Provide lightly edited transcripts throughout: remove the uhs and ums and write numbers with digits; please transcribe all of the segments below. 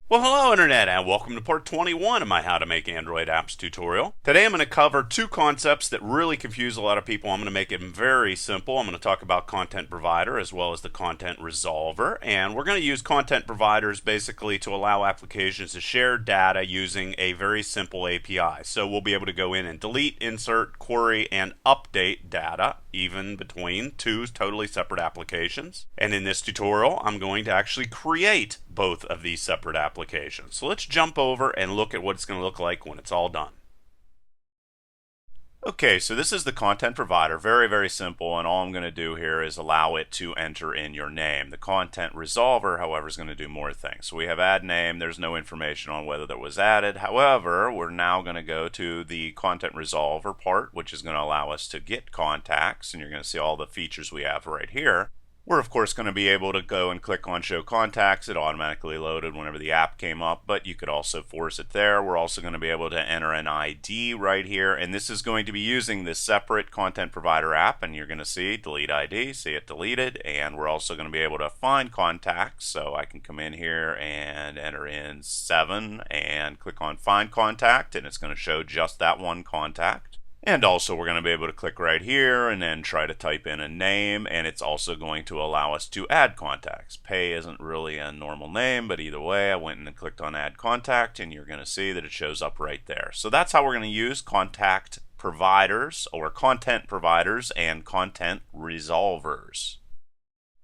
Well, hello Internet, and welcome to part 21 of my How to Make Android Apps tutorial. Today I'm going to cover two concepts that really confuse a lot of people. I'm going to make it very simple. I'm going to talk about Content Provider as well as the Content Resolver, and we're going to use Content Providers basically to allow applications to share data using a very simple API. So we'll be able to go in and delete, insert, query, and update data even between two totally separate applications. And in this tutorial, I'm going to actually create both of these separate applications. So let's jump over and look at what it's going to look like when it's all done. Okay, so this is the content provider, very simple, and all I'm going to do here is allow it to enter in your name. The content resolver, however, is going to do more things. So we have add name, there's no information on whether that was added. However, we're now going to go to the content resolver part, which is going to allow us to get contacts, and you're going to see all the features we have right here. We're of course going to be able to go and click on show contacts. It automatically loaded whenever the app came up, but you could also force it there. We're also going to be able to enter an ID right here, and this is going to be using this separate content provider app, and you're going to see delete ID, see it deleted, and we're also going to be able to find contacts. So I can come in here and enter in 7 and click on find contact, and it's going to show just that one contact. And also we're going to be able to click right here and then try to type in a name, and it's also going to allow us to add contacts. Pay isn't really a normal name, but either way I went and clicked on add contact, and you're going to see that it shows up right there. So that's how we're going to use contact providers or content providers and content resolvers.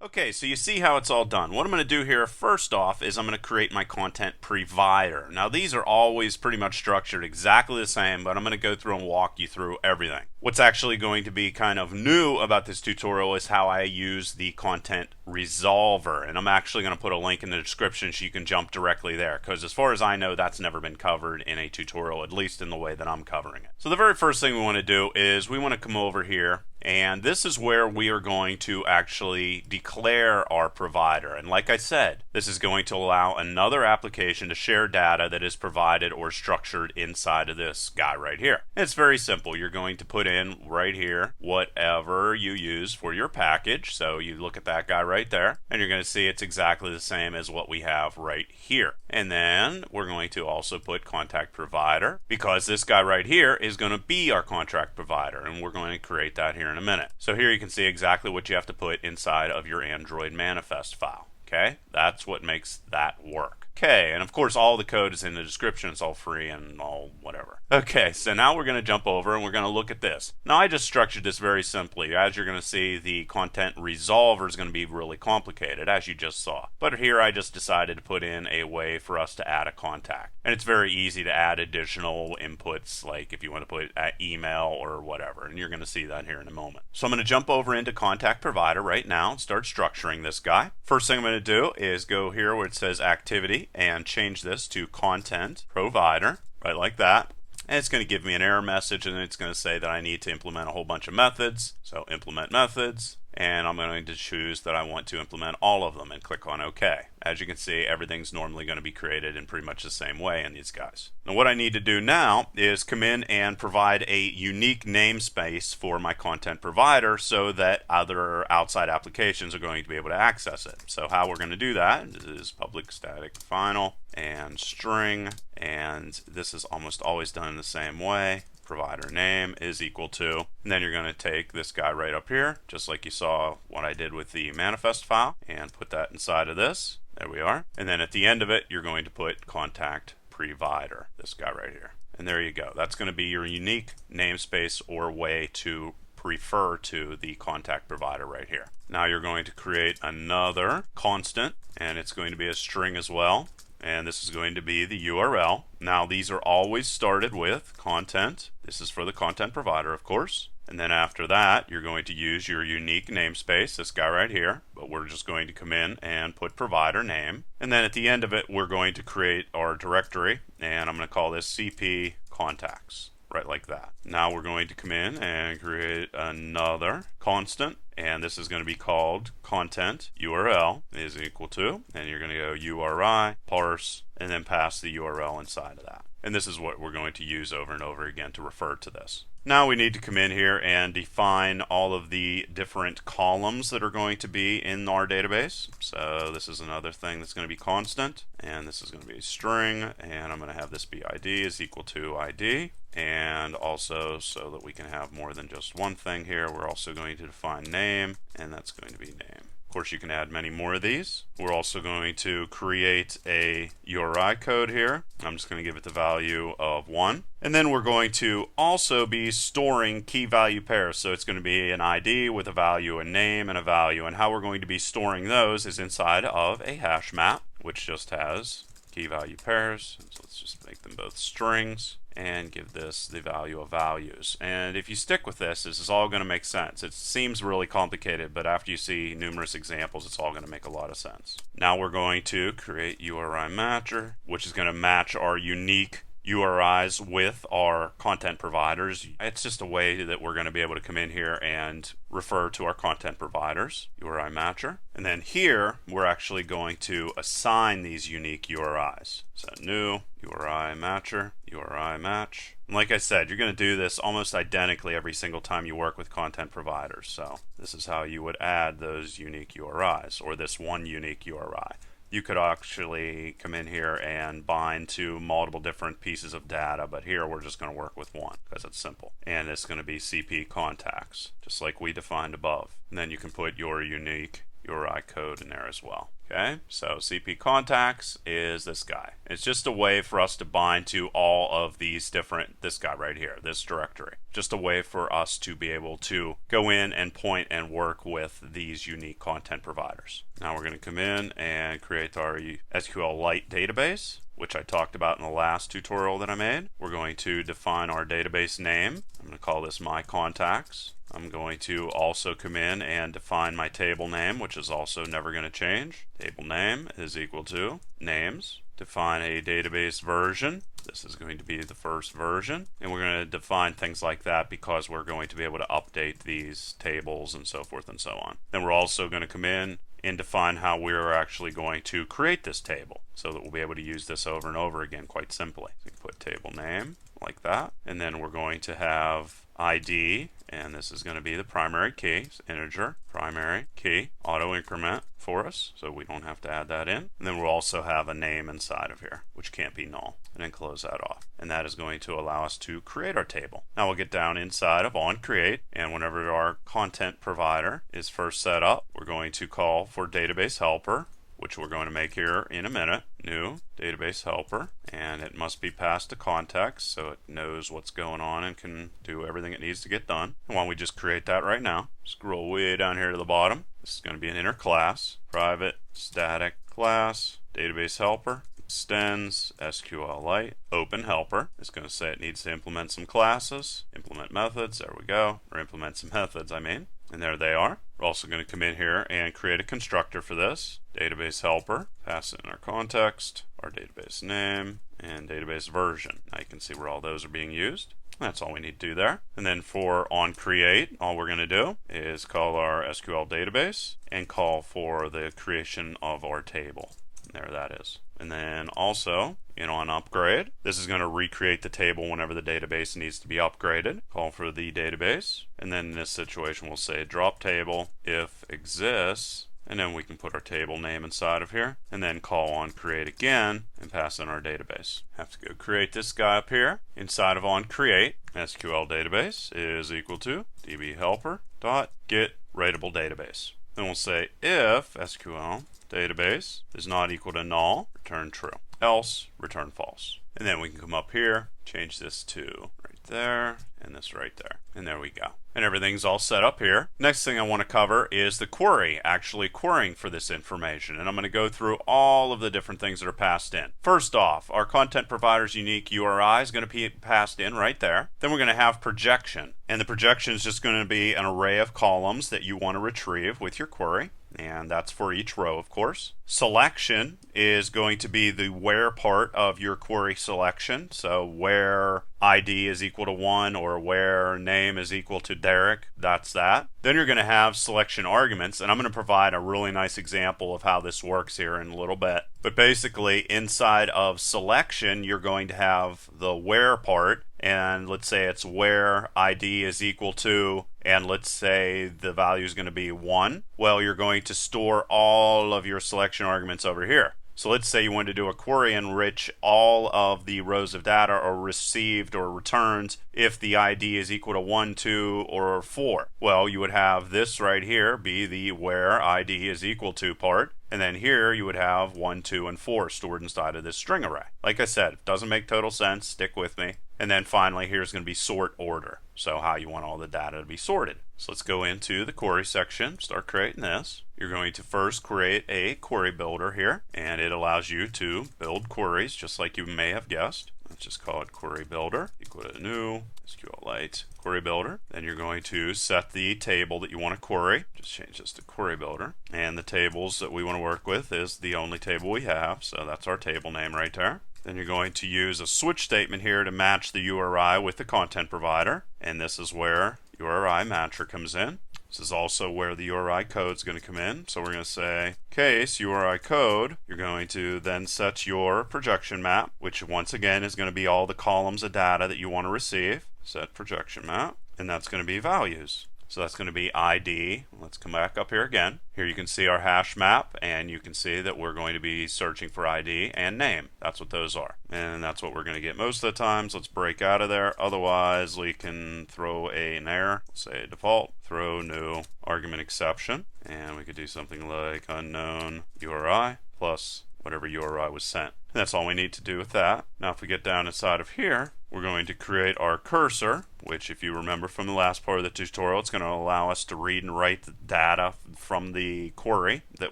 Okay, so you see how it's all done. What I'm going to do here first off is I'm going to create my content provider. Now these are always pretty much structured exactly the same, but I'm going to go through and walk you through everything. What's actually going to be kind of new about this tutorial is how I use the content resolver, and I'm actually going to put a link in the description so you can jump directly there, because as far as I know that's never been covered in a tutorial, at least in the way that I'm covering it. So the very first thing we want to do is we want to come over here, and this is where we are going to actually declare our provider. And like I said, this is going to allow another application to share data that is provided or structured inside of this guy right here. And it's very simple. You're going to put in right here whatever you use for your package. So you look at that guy right there, and you're going to see it's exactly the same as what we have right here. And then we're going to also put contact provider, because this guy right here is going to be our contract provider, and we're going to create that here in a minute. So here you can see exactly what you have to put inside of your Android manifest file. Okay, that's what makes that work. Okay, and of course all the code is in the description. It's all free and all whatever. Okay, so now we're going to jump over and we're going to look at this. Now I just structured this very simply. As you're going to see, the content resolver is going to be really complicated, as you just saw. But here I just decided to put in a way for us to add a contact. And it's very easy to add additional inputs, like if you want to put email or whatever, and you're going to see that here in a moment. So I'm going to jump over into contact provider right now and start structuring this guy. First thing I'm going to do is go here where it says activity and change this to content provider, right like that. And it's going to give me an error message, and it's going to say that I need to implement a whole bunch of methods. So implement methods, and I'm going to choose that I want to implement all of them and click on OK. As you can see, everything's normally going to be created in pretty much the same way in these guys. Now what I need to do now is come in and provide a unique namespace for my content provider so that other outside applications are going to be able to access it. So how we're going to do that is public static final and string, and this is almost always done in the same way. Provider name is equal to, and then you're going to take this guy right up here, just like you saw what I did with the manifest file, and put that inside of this. There we are. And then at the end of it, you're going to put contact provider, this guy right here. And there you go. That's going to be your unique namespace or way to refer to the contact provider right here. Now you're going to create another constant, and it's going to be a string as well. And this is going to be the URL. Now these are always started with content. This is for the content provider, of course. And then after that, you're going to use your unique namespace, this guy right here. But we're just going to come in and put provider name. And then at the end of it, we're going to create our directory. And I'm going to call this CP contacts, right like that. Now we're going to come in and create another constant. And this is going to be called content URL is equal to, and you're going to go URI, parse, and then pass the URL inside of that. And this is what we're going to use over and over again to refer to this. Now we need to come in here and define all of the different columns that are going to be in our database. So this is another thing that's going to be constant, and this is going to be a string, and I'm going to have this be ID is equal to ID. And also, so that we can have more than just one thing here, we're also going to define name, and that's going to be name. Of course, you can add many more of these. We're also going to create a URI code here. I'm just going to give it the value of 1. And then we're going to also be storing key value pairs. So it's going to be an ID with a value, a name, and a value. And how we're going to be storing those is inside of a hash map, which just has key value pairs. So let's just make them both strings and give this the value of values. And if you stick with this is all going to make sense. It seems really complicated, but after you see numerous examples, it's all going to make a lot of sense. Now we're going to create URI matcher, which is going to match our unique URIs with our content providers. It's just a way that we're going to be able to come in here and refer to our content providers, URI matcher. And then here, we're actually going to assign these unique URIs. So new URI matcher, URI match. And like I said, you're going to do this almost identically every single time you work with content providers. So this is how you would add those unique URIs, or this one unique URI. You could actually come in here and bind to multiple different pieces of data, but here we're just going to work with one because it's simple. And it's going to be CP contacts, just like we defined above. And then you can put your unique URI code in there as well. Okay, so CP contacts is this guy. It's just a way for us to bind to all of these different, this guy right here, this directory. Just a way for us to be able to go in and point and work with these unique content providers. Now we're going to come in and create our SQLite database, which I talked about in the last tutorial that I made. We're going to define our database name. I'm going to call this my contacts. I'm going to also come in and define my table name, which is also never going to change. Table name is equal to names. Define a database version. This is going to be the first version. And we're going to define things like that because we're going to be able to update these tables and so forth and so on. Then we're also going to come in and define how we're actually going to create this table so that we'll be able to use this over and over again quite simply. So you can put table name like that. And then we're going to have ID, and this is going to be the primary key, integer, primary key, auto increment for us, so we don't have to add that in. And then we'll also have a name inside of here, which can't be null, and then close that off. And that is going to allow us to create our table. Now we'll get down inside of onCreate, and whenever our content provider is first set up, we're going to call for database helper, which we're going to make here in a minute. New database helper, and it must be passed to context so it knows what's going on and can do everything it needs to get done. And why don't we just create that right now? Scroll way down here to the bottom. This is going to be an inner class, private static class, database helper, extends SQLite, open helper. It's going to say it needs to implement some classes, implement methods, there we go, or implement some methods, I mean. And there they are. We're also going to come in here and create a constructor for this. Database helper, pass it in our context, our database name, and database version. Now you can see where all those are being used. That's all we need to do there. And then for onCreate, all we're going to do is call our SQL database and call for the creation of our table. And there that is. And then also in onUpgrade, this is going to recreate the table whenever the database needs to be upgraded. Call for the database, and then in this situation we'll say drop table if exists, and then we can put our table name inside of here, and then call onCreate again and pass in our database. Have to go create this guy up here inside of onCreate. SQL database is equal to db helper dot get rateable database. Then we'll say if SQL database is not equal to null, return true. Else, return false. And then we can come up here, change this to right there, and this right there. And there we go. And everything's all set up here. Next thing I want to cover is the query, actually querying for this information. And I'm going to go through all of the different things that are passed in. First off, our content provider's unique URI is going to be passed in right there. Then we're going to have projection. And the projection is just going to be an array of columns that you want to retrieve with your query. And that's for each row, of course. Selection is going to be the where part of your query selection. So where ID is equal to 1 or where name is equal to Derek, that's that. Then you're going to have selection arguments, and I'm going to provide a really nice example of how this works here in a little bit. But basically, inside of selection, you're going to have the where part, and let's say it's where ID is equal to, and let's say the value is going to be 1, well, you're going to store all of your selection arguments over here. So let's say you want to do a query in which all of the rows of data are received or returned if the ID is equal to 1, 2, or 4. Well, you would have this right here be the where ID is equal to part, and then here you would have 1, 2, and 4 stored inside of this string array. Like I said, it doesn't make total sense, stick with me. And then finally here's going to be sort order, so how you want all the data to be sorted. So let's go into the query section, start creating this. You're going to first create a query builder here, and it allows you to build queries just like you may have guessed. Let's just call it query builder equal to new SQLite query builder. Then you're going to set the table that you want to query. Just change this to query builder. And the tables that we want to work with is the only table we have, so that's our table name right there. Then you're going to use a switch statement here to match the URI with the content provider, and this is where URI matcher comes in. This is also where the URI code is going to come in. So we're going to say case URI code. You're going to then set your projection map, which once again is going to be all the columns of data that you want to receive. Set projection map, and that's going to be values. So that's going to be ID. Let's come back up here again. Here you can see our hash map, and you can see that we're going to be searching for ID and name. That's what those are. And that's what we're going to get most of the times. Let's break out of there. Otherwise, we can throw an error. Say default, throw new argument exception. And we could do something like unknown URI plus whatever URI was sent. And that's all we need to do with that. Now if we get down inside of here, we're going to create our cursor, which if you remember from the last part of the tutorial, it's going to allow us to read and write the data from the query that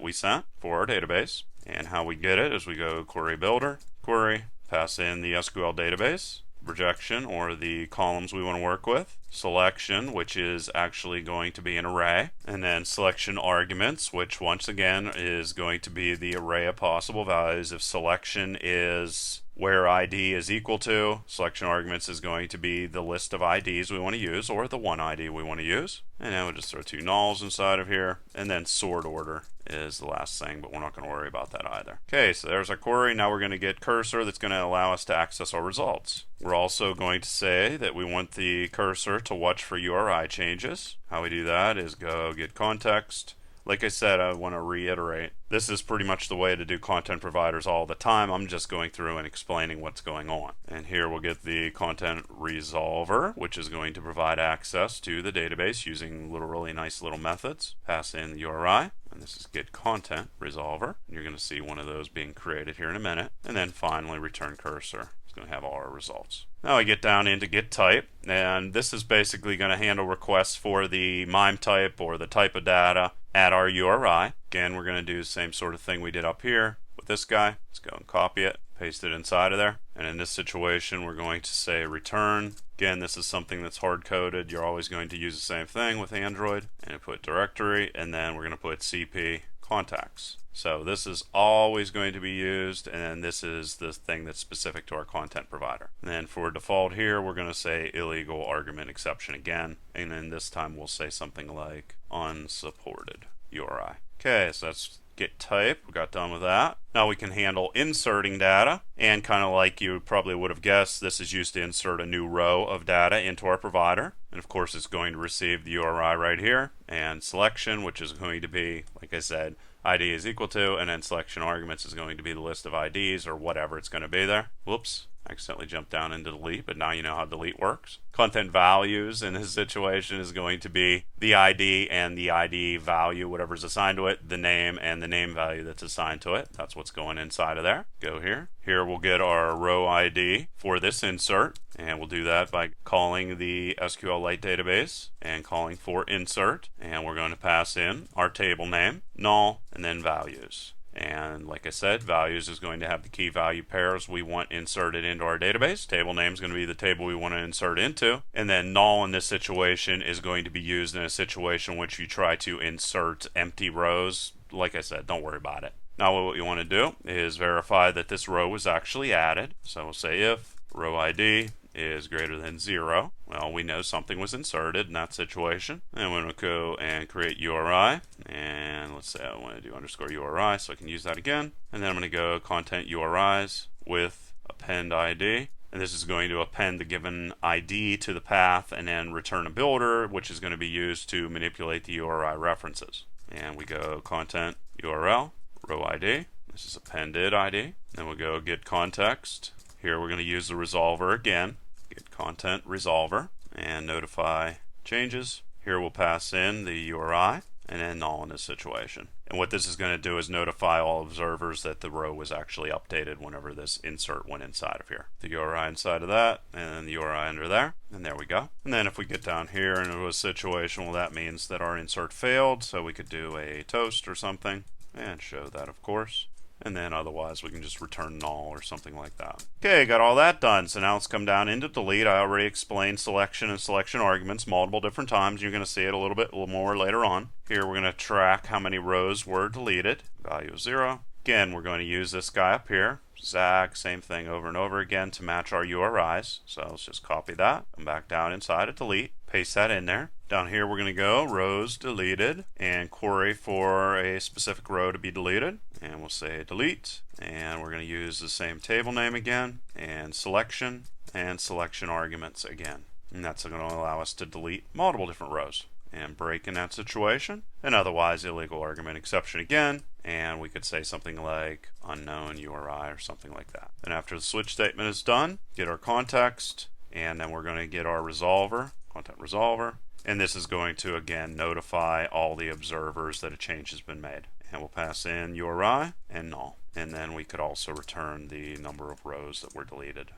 we sent for our database. And how we get it is we go query builder, query, pass in the SQL database, projection or the columns we want to work with, selection, which is actually going to be an array, and then selection arguments, which once again is going to be the array of possible values. If selection is where ID is equal to, selection arguments is going to be the list of IDs we want to use or the one ID we want to use. And then we'll just throw two nulls inside of here, and then sort order is the last thing, but we're not going to worry about that either. Okay, so there's our query. Now we're going to get cursor that's going to allow us to access our results. We're also going to say that we want the cursor to watch for URI changes. How we do that is go get context. Like I said, I want to reiterate, this is pretty much the way to do content providers all the time. I'm just going through and explaining what's going on. And here we'll get the content resolver, which is going to provide access to the database using really nice little methods. Pass in the URI, and this is get content resolver. You're going to see one of those being created here in a minute. And then finally return cursor. It's going to have all our results. Now I get down into get type, and this is basically going to handle requests for the MIME type or the type of data at our URI. Again, we're going to do the same sort of thing we did up here with this guy. Let's go and copy it, paste it inside of there. And in this situation, we're going to say return. Again, this is something that's hard-coded. You're always going to use the same thing with Android. And put directory, and then we're going to put CP contacts. So this is always going to be used, and this is the thing that's specific to our content provider. And then for default here, we're going to say illegal argument exception again, and then this time we'll say something like unsupported URI. Okay, so that's get type. We got done with that. Now we can handle inserting data, and kind of like you probably would have guessed, this is used to insert a new row of data into our provider. And of course it's going to receive the URI right here, and selection, which is going to be, like I said, ID is equal to, and then selection arguments is going to be the list of IDs or whatever it's going to be there. Whoops, accidentally jumped down into delete, but now you know how delete works. Content values in this situation is going to be the ID and the ID value, whatever's assigned to it, the name and the name value that's assigned to it. That's what's going inside of there. Go here. Here we'll get our row ID for this insert, and we'll do that by calling the SQLite database and calling for insert, and we're going to pass in our table name, null, and then values. And like I said, values is going to have the key value pairs we want inserted into our database. Table name is going to be the table we want to insert into. And then null in this situation is going to be used in a situation in which you try to insert empty rows. Like I said, don't worry about it. Now what you want to do is verify that this row was actually added. So we'll say if row ID is greater than 0. Well, we know something was inserted in that situation. And we're going to go and create URI. And let's say I want to do underscore URI so I can use that again. And then I'm going to go content URIs with append ID. and this is going to append the given ID to the path and then return a builder, which is going to be used to manipulate the URI references. And we go content URL, row ID. This is appended ID. Then we'll go get context. Here we're going to use the resolver again. Get content resolver and notify changes. Here we'll pass in the URI and then null in this situation. And what this is going to do is notify all observers that the row was actually updated whenever this insert went inside of here. The URI inside of that, and then the URI under there, and there we go. And then if we get down here into a situation, well, that means that our insert failed, so we could do a toast or something and show that, of course. And then otherwise we can just return null or something like that. Okay, got all that done. So now let's come down into delete. I already explained selection and selection arguments multiple different times. You're going to see it a little more later on. Here we're going to track how many rows were deleted. Value of 0. Again, we're going to use this guy up here. Exact same thing over and over again to match our URIs. So let's just copy that. Come back down inside of delete. Paste that in there. Down here we're going to go rows deleted and query for a specific row to be deleted. And we'll say delete. And we're going to use the same table name again. And selection arguments again. And that's going to allow us to delete multiple different rows. And break in that situation. And otherwise illegal argument exception again. And we could say something like unknown URI or something like that. And after the switch statement is done, get our context. And then we're going to get our resolver, content resolver. And this is going to, again, notify all the observers that a change has been made. And we'll pass in URI and null. And then we could also return the number of rows that were deleted.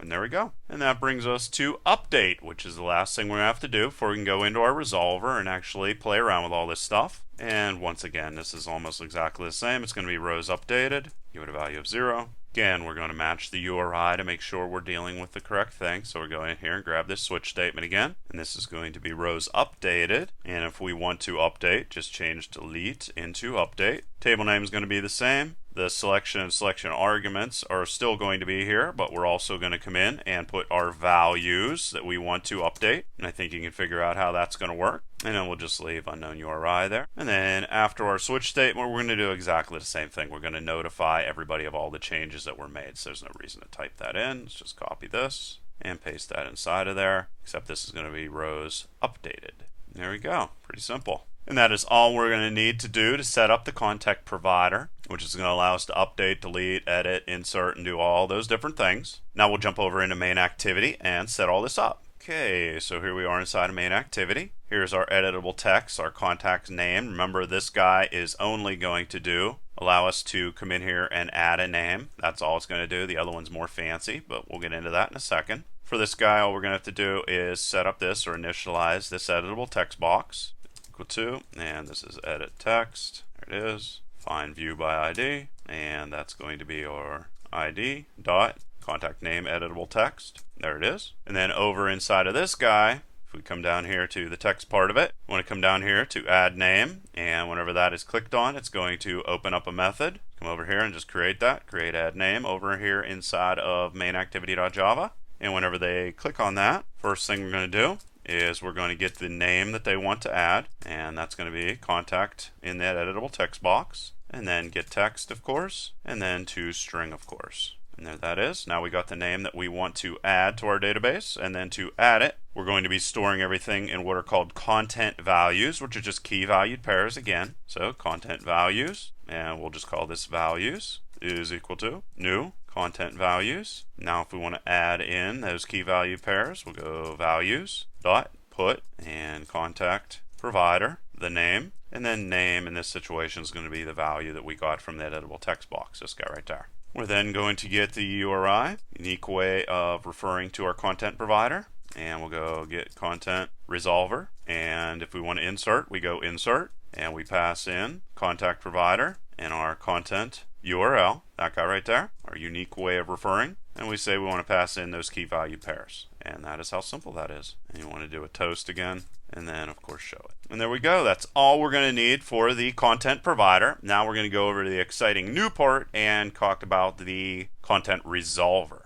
And there we go. And that brings us to update, which is the last thing we have to do before we can go into our resolver and actually play around with all this stuff. And once again, this is almost exactly the same. It's going to be rows updated. Give it a value of 0. Again, we're going to match the URI to make sure we're dealing with the correct thing. So we're going in here and grab this switch statement again. And this is going to be rows updated. And if we want to update, just change delete into update. Table name is going to be the same. The selection and selection arguments are still going to be here, but we're also going to come in and put our values that we want to update. And I think you can figure out how that's going to work. And then we'll just leave unknown URI there. And then after our switch statement, we're going to do exactly the same thing. We're going to notify everybody of all the changes that were made. So there's no reason to type that in. Let's just copy this and paste that inside of there, except this is going to be rows updated. There we go. Pretty simple. And that is all we're going to need to do to set up the content provider, which is going to allow us to update, delete, edit, insert, and do all those different things. Now we'll jump over into main activity and set all this up. Okay, so here we are inside of main activity. Here's our editable text, our contact's name. Remember, this guy is only going to allow us to come in here and add a name. That's all it's going to do. The other one's more fancy, but we'll get into that in a second. For this guy, all we're going to have to do is set up this or initialize this editable text box. Equal to, and this is edit text. There it is. Find view by ID, and that's going to be our ID dot contact name editable text. There it is. And then over inside of this guy, if we come down here to the text part of it, we want to come down here to add name, and whenever that is clicked on, it's going to open up a method. Come over here and just create that. Create add name over here inside of main activity.java. And whenever they click on that, first thing we're going to do is we're going to get the name that they want to add, and that's going to be contact in that editable text box, and then get text, of course, and then to string, of course. And there that is. Now we got the name that we want to add to our database, and then to add it, we're going to be storing everything in what are called content values, which are just key valued pairs again. So content values, and we'll just call this values is equal to new content values. Now if we want to add in those key value pairs, we'll go values dot put and contact provider, the name, and then name in this situation is going to be the value that we got from the editable text box, this guy right there. We're then going to get the URI, unique way of referring to our content provider, and we'll go get content resolver, and if we want to insert, we go insert, and we pass in contact provider and our content URL, that guy right there, our unique way of referring, and we say we want to pass in those key value pairs, and that is how simple that is. And you want to do a toast again, and then of course show it. And there we go. That's all we're going to need for the content provider. Now we're going to go over to the exciting new part and talk about the content resolver.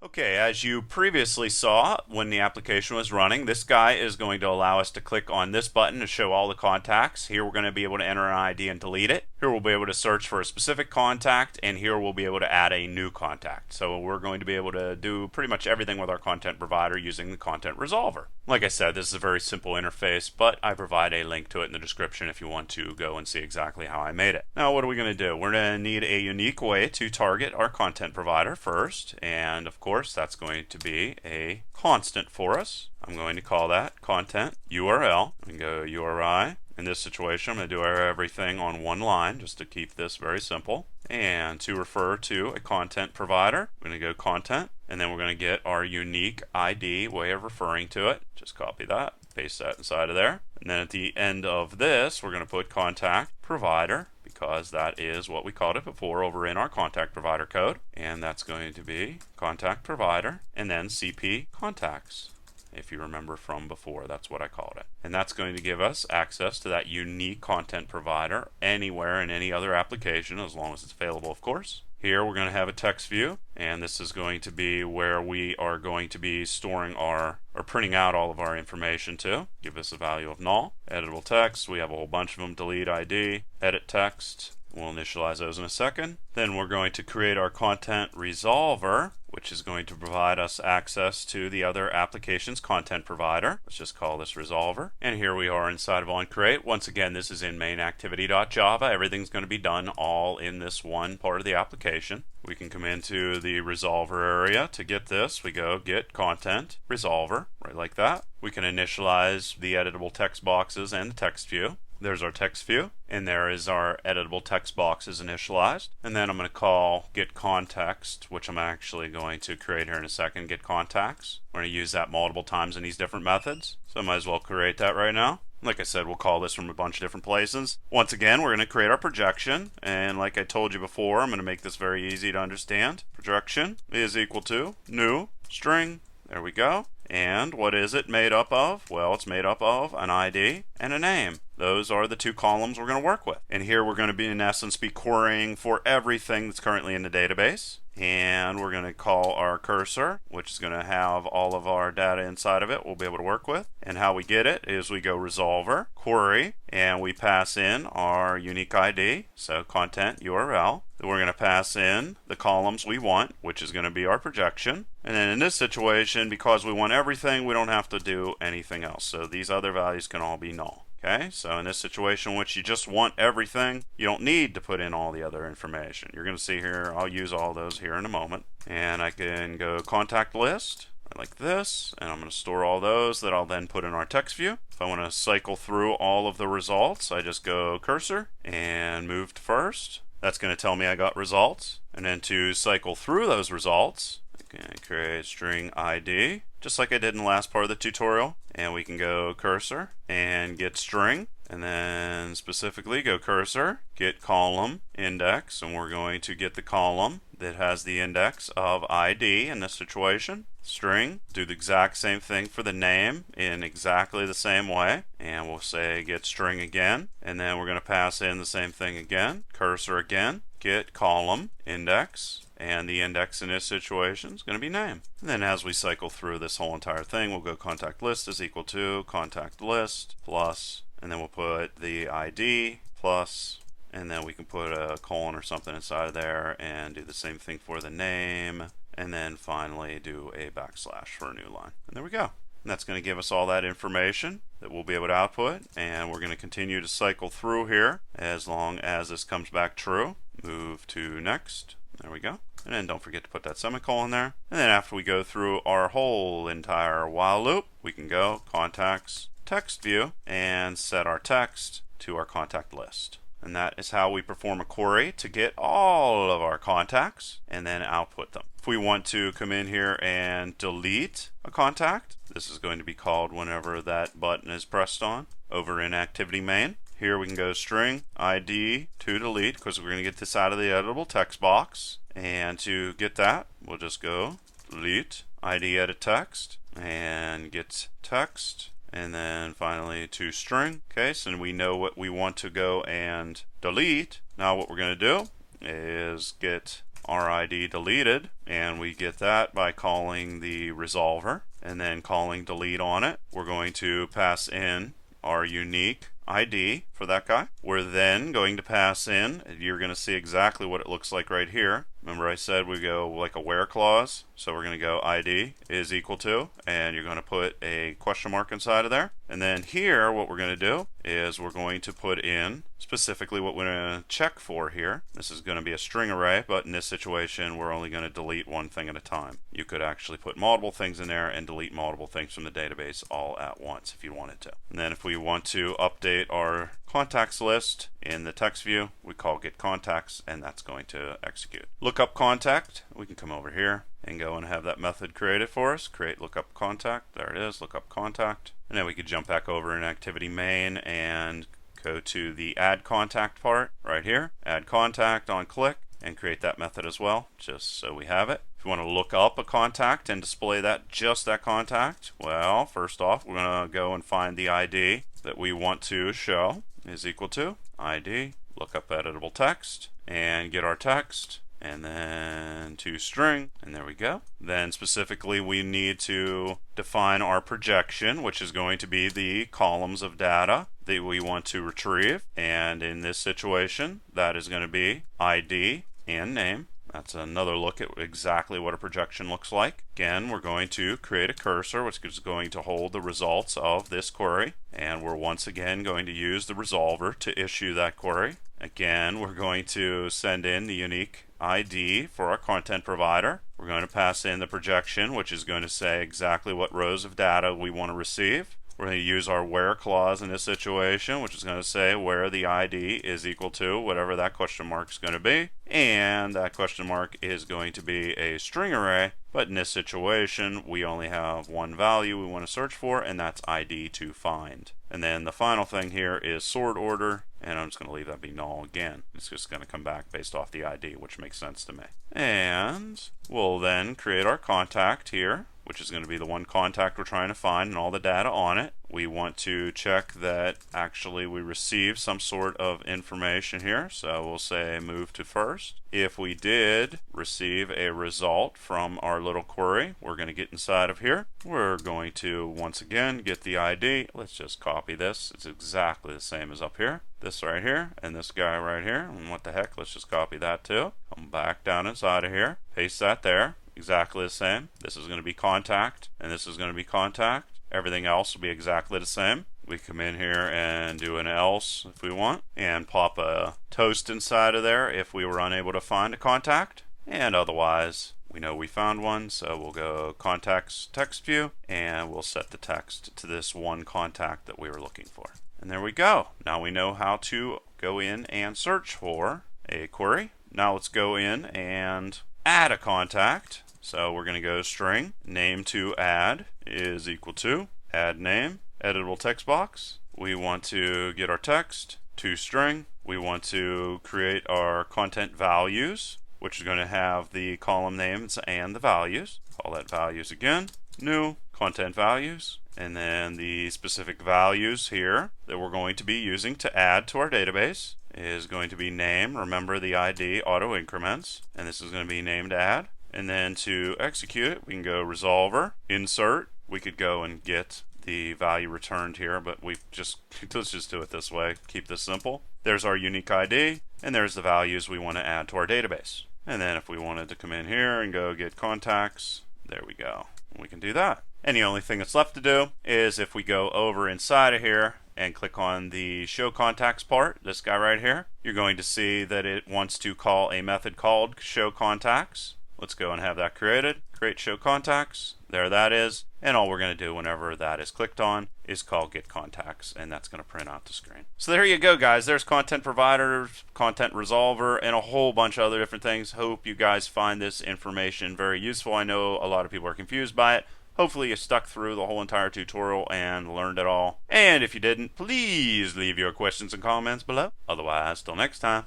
Okay, as you previously saw when the application was running, this guy is going to allow us to click on this button to show all the contacts. Here we're going to be able to enter an ID and delete it. Here Here we'll be able to search for a specific contact, and here we'll be able to add a new contact. So we're going to be able to do pretty much everything with our content provider using the content resolver. Like I said, this is a very simple interface, but I provide a link to it in the description if you want to go and see exactly how I made it. Now what are we going to do? We're going to need a unique way to target our content provider first, and of course that's going to be a constant for us. I'm going to call that content URL. I'm going to go URI. In this situation, I'm going to do everything on one line just to keep this very simple. And to refer to a content provider, we're going to go content, and then we're going to get our unique ID way of referring to it. Just copy that, paste that inside of there. And then at the end of this, we're going to put contact provider, because that is what we called it before over in our contact provider code. And that's going to be contact provider, and then CP contacts. If you remember from before, that's what I called it. And that's going to give us access to that unique content provider anywhere in any other application, as long as it's available, of course. Here we're going to have a text view, and this is going to be where we are going to be storing or printing out all of our information to. Give us a value of null. Editable text, we have a whole bunch of them. Delete ID, edit text. We'll initialize those in a second. Then we're going to create our content resolver, which is going to provide us access to the other application's content provider. Let's just call this resolver. And here we are inside of onCreate. Once again, this is in main activity.java. Everything's going to be done all in this one part of the application. We can come into the resolver area. To get this, we go get content resolver, right like that. We can initialize the editable text boxes and the text view. There's our text view, and there is our editable text boxes initialized. And then I'm going to call get context, which I'm actually going to create here in a second, get contacts. We're going to use that multiple times in these different methods, so I might as well create that right now. Like I said, we'll call this from a bunch of different places. Once again, we're going to create our projection, and like I told you before, I'm going to make this very easy to understand. Projection is equal to new string. There we go. And what is it made up of? Well, it's made up of an ID and a name. Those are the two columns we're going to work with. And here we're going to be, in essence, be querying for everything that's currently in the database. And we're going to call our cursor, which is going to have all of our data inside of it we'll be able to work with. And how we get it is we go resolver, query, and we pass in our unique ID, so content URL. Then we're going to pass in the columns we want, which is going to be our projection. And then in this situation, because we want everything, we don't have to do anything else. So these other values can all be null. Okay, so in this situation in which you just want everything, you don't need to put in all the other information. You're going to see here, I'll use all those here in a moment. And I can go contact list, like this, and I'm going to store all those that I'll then put in our text view. If I want to cycle through all of the results, I just go cursor and move to first. That's going to tell me I got results. And then to cycle through those results, I can create string ID, just like I did in the last part of the tutorial. And we can go cursor and get string, and then specifically go cursor, get column index, and we're going to get the column that has the index of ID in this situation. String, do the exact same thing for the name in exactly the same way, and we'll say get string again, and then we're going to pass in the same thing again, cursor again, get column index, and the index in this situation is going to be name. And then as we cycle through this whole entire thing, we'll go contact list is equal to contact list plus, and then we'll put the ID plus, and then we can put a colon or something inside of there and do the same thing for the name, and then finally do a backslash for a new line. And there we go. And that's going to give us all that information that we'll be able to output, and we're going to continue to cycle through here as long as this comes back true. Move to next. There we go. And then don't forget to put that semicolon there. And then after we go through our whole entire while loop, we can go contacts, text view, and set our text to our contact list. And that is how we perform a query to get all of our contacts and then output them. If we want to come in here and delete a contact, this is going to be called whenever that button is pressed on over in activity main. Here we can go string ID to delete, because we're going to get this out of the editable text box. And to get that, we'll just go delete ID edit text and get text, and then finally to string. Okay, so we know what we want to go and delete. Now what we're going to do is get our ID deleted, and we get that by calling the resolver and then calling delete on it. We're going to pass in our unique ID for that guy. We're then going to pass in, you're going to see exactly what it looks like right here. Remember I said we go like a where clause, so we're going to go ID is equal to, and you're going to put a question mark inside of there. And then here what we're going to do is we're going to put in specifically what we're going to check for here. This is going to be a string array, but in this situation we're only going to delete one thing at a time. You could actually put multiple things in there and delete multiple things from the database all at once if you wanted to. And then if we want to update our contacts list in the text view, we call get contacts, and that's going to execute. Lookup contact, we can come over here and go and have that method created for us. Create lookup contact. There it is, lookup contact. And then we could jump back over in activity main and go to the add contact part right here. Add contact on click and create that method as well, just so we have it. If you want to look up a contact and display that, just that contact, well, first off, we're going to go and find the ID that we want to show is equal to ID, look up editable text, and get our text, and then to string, and there we go. Then specifically we need to define our projection, which is going to be the columns of data that we want to retrieve, and in this situation that is going to be ID and name. That's another look at exactly what a projection looks like. Again, we're going to create a cursor which is going to hold the results of this query, and we're once again going to use the resolver to issue that query. Again, we're going to send in the unique ID for our content provider. We're going to pass in the projection, which is going to say exactly what rows of data we want to receive. We're going to use our where clause in this situation, which is going to say where the ID is equal to whatever that question mark is going to be. And that question mark is going to be a string array, but in this situation we only have one value we want to search for, and that's ID to find. And then the final thing here is sort order, and I'm just going to leave that be null again. It's just going to come back based off the ID, which makes sense to me. And we'll then create our contact here, which is going to be the one contact we're trying to find and all the data on it. We want to check that actually we receive some sort of information here, so we'll say move to first. If we did receive a result from our little query, we're going to get inside of here. We're going to once again get the ID. Let's just copy this. It's exactly the same as up here. This right here and this guy right here. And what the heck, let's just copy that too. Come back down inside of here, paste that there. Exactly the same. This is going to be contact, and this is going to be contact. Everything else will be exactly the same. We come in here and do an else if we want, and pop a toast inside of there if we were unable to find a contact. And otherwise, we know we found one, so we'll go contacts text view, and we'll set the text to this one contact that we were looking for. And there we go. Now we know how to go in and search for a query. Now let's go in and add a contact. So we're going to go string name to add is equal to add name, editable text box. We want to get our text to string. We want to create our content values, which is going to have the column names and the values. Call that values again. New content values, and then the specific values here that we're going to be using to add to our database is going to be name. Remember the ID auto increments, and this is going to be named add. And then to execute it, we can go resolver, insert. We could go and get the value returned here, but let's just do it this way. Keep this simple. There's our unique ID, and there's the values we want to add to our database. And then if we wanted to come in here and go get contacts, there we go. We can do that. And the only thing that's left to do is if we go over inside of here and click on the show contacts part, this guy right here, you're going to see that it wants to call a method called show contacts. Let's go and have that created. Create show contacts. There that is. And all we're going to do whenever that is clicked on is call get contacts, and that's going to print out the screen. So there you go, guys. There's content provider, content resolver, and a whole bunch of other different things. Hope you guys find this information very useful. I know a lot of people are confused by it. Hopefully you stuck through the whole entire tutorial and learned it all. And if you didn't, please leave your questions and comments below. Otherwise, till next time.